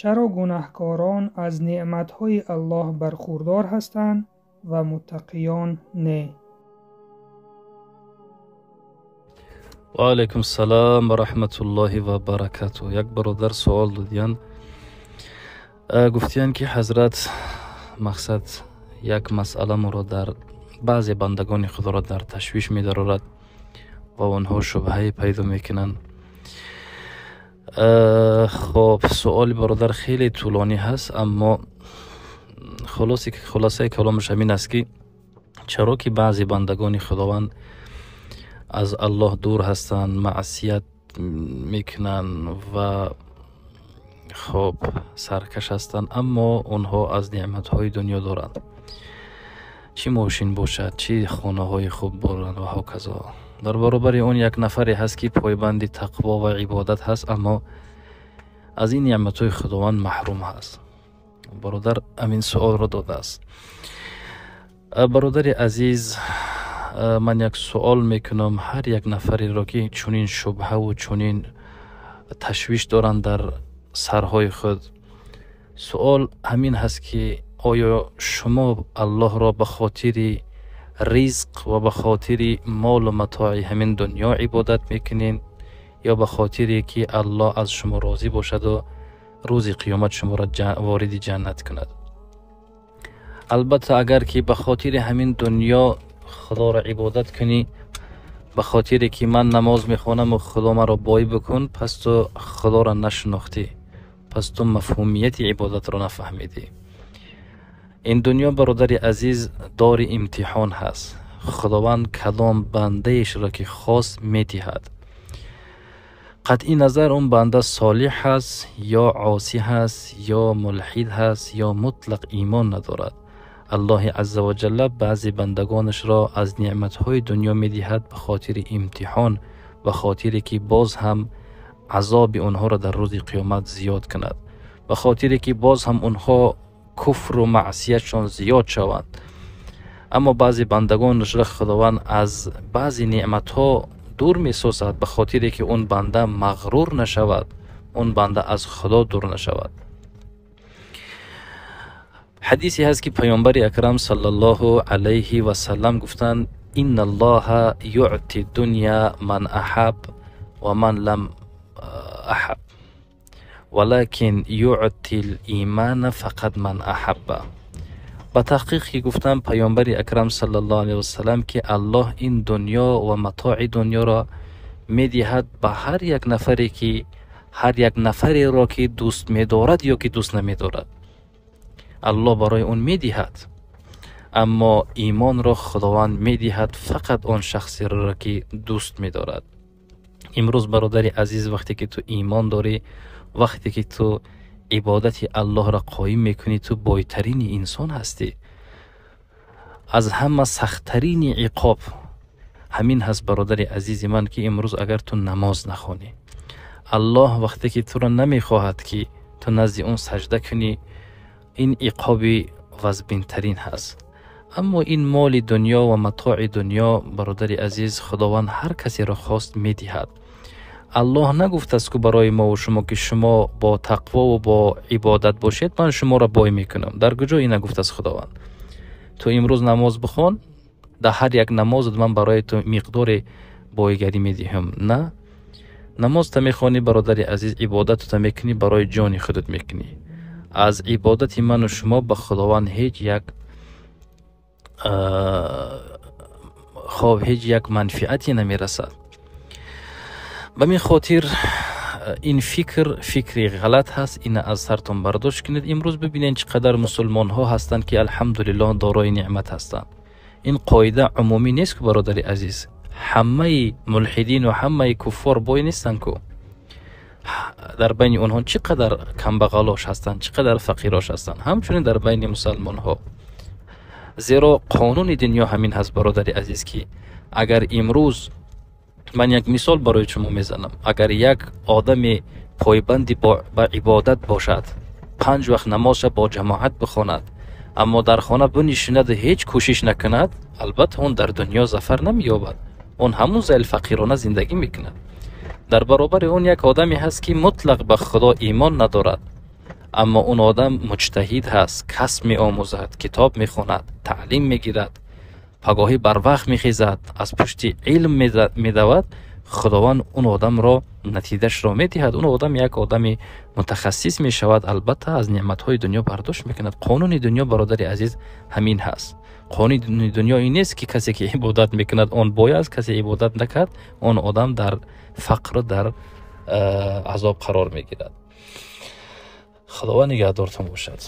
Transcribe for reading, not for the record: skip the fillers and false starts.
چرا گناهکاران از نعمتهای الله برخوردار هستند و متقیان نه؟ و علیکم السلام و رحمت الله و برکاته. یک برادر سوال دادین، گفتین که حضرت مقصد یک مسئله مرا در بعضی بندگان خدا را در تشویش می دارد و آنها شبهه پیدا میکنن. خب سوال برادر خیلی طولانی هست، اما خلاصه کلامش همین است که چرا که بعضی بندگان خداوند از الله دور هستند، معصیت میکنن و خب سرکش هستند، اما اونها از نعمتهای دنیا دارند، چی ماشین باشد، چی خانه های خوب بارند و هکذا. در برابر اون یک نفری هست که پایبند تقوا و عبادت هست، اما از این نعمتهای خداوند محروم هست. برادر امین سوال را داده است. برادر عزیز، من یک سوال میکنم، هر یک نفری را که چنین شبهه و چنین تشویش دارند در سرهای خود، سوال همین هست که آیا شما الله را به خاطر رزق و به خاطر مال و متاع همین دنیا عبادت میکنین، یا به خاطر که الله از شما راضی باشد و روز قیامت شما را وارد جنت کند؟ البته اگر که به خاطر همین دنیا خدا را عبادت کنی، به خاطر که من نماز میخوانم و خدا مرا بای بکن، پس تو خدا را نشناختی، پس تو مفهومیت عبادت را نفهمیدی. این دنیا برادر عزیز دار امتحان هست. خداوند کدام بنده ایش را که خاص میدهد. قطعی نظر اون بنده صالح هست یا عاصی هست یا ملحد هست یا مطلق ایمان ندارد، الله عزوجل بعضی بندگانش را از نعمتهای دنیا میدهد به خاطر امتحان، به خاطر که باز هم عذاب اونها را در روز قیامت زیاد کند، به خاطر که باز هم اونها کفر و معصیتشان زیاد شوند. اما بعضی بندگانش را خداوند از بعضی نعمتها دور می سازد به خاطر که اون بنده مغرور نشود، اون بنده از خدا دور نشود. حدیثی هست که پیامبر اکرم صلی الله علیه و سلم گفتند ان الله یعطی دنیا من احب و من لم احب ولكن یعطی الایمان فقط من احب. با تحقیق که گفتم پیامبر اکرم صلی الله علیه و سلم که الله این دنیا و متاع دنیا را میدهد به هر یک نفری که هر یک نفری را که دوست می‌دارد یا که دوست نمی‌دارد، الله برای اون میدهد. اما ایمان را خداوند میدهد فقط آن شخصی را که دوست می‌دارد. امروز برادر عزیز، وقتی که تو ایمان داری، وقتی که تو عبادت الله را قایم میکنی، تو بایترین انسان هستی. از همه سختترین عقاب همین هست برادر عزیز من که امروز اگر تو نماز نخوانی، الله وقتی که تو را نمیخواهد که تو نزد اون سجده کنی، این عقاب وزبین ترین هست. اما این مال دنیا و متاع دنیا برادر عزیز خداوند هر کسی را خواست میدهد. الله نگفت است که برای ما و شما که شما با تقوا و با عبادت باشید من شما را بای میکنم. در کجا این نگفت است خداوند؟ تو امروز نماز بخوان، در هر یک نماز من برای تو مقدار بایگری میدهم. نه، نماز تا میخوانی برادر عزیز، عبادت تا میکنی برای جان خودت میکنی. از عبادت من و شما به خداوند هیچ یک منفعتی نمیرسد. به می خاطر این فکری غلط هست، این از سرتون برداشت کنید. امروز ببینید چقدر مسلمان ها هستند که الحمدلله دارای نعمت هستند. این قاعده عمومی نیست که برادر عزیز، همه ملحدین و همه کفار بای نیستند که در بین اونها چقدر کمبغلاش هستند، چقدر فقیراش هستند، همچنین در بین مسلمان ها. زیرا قانون دنیا همین هست برادر عزیز که اگر امروز من یک مثال برای شما میزنم، اگر یک آدم پایبندی با عبادت باشد، 5 وقت نمازش با جماعت بخواند، اما در خانه بنشیند و هیچ کوشش نکند، البته اون در دنیا ظفر نمییابد، اون همون زل فقیرانه زندگی میکند. در برابر اون یک آدمی هست که مطلق به خدا ایمان ندارد، اما اون آدم مجتهد هست، کسب می آموزد، کتاب می خوند، تعلیم می گیرد، پگاهی بر وقت می خیزد، از پشت علم می دود، خداوند اون آدم را نتیجهش را می دهد. اون آدم یک آدم متخصص می شود، البته از نعمت های دنیا برداشت می کند. قانون دنیا برادر عزیز همین هست. قانون دنیا این نیست که کسی که عبادت می کند اون باید، کسی عبادت نکرد اون آدم در فقر، در عذاب قرار می گیرد. خداوند نگهدارتون باشد.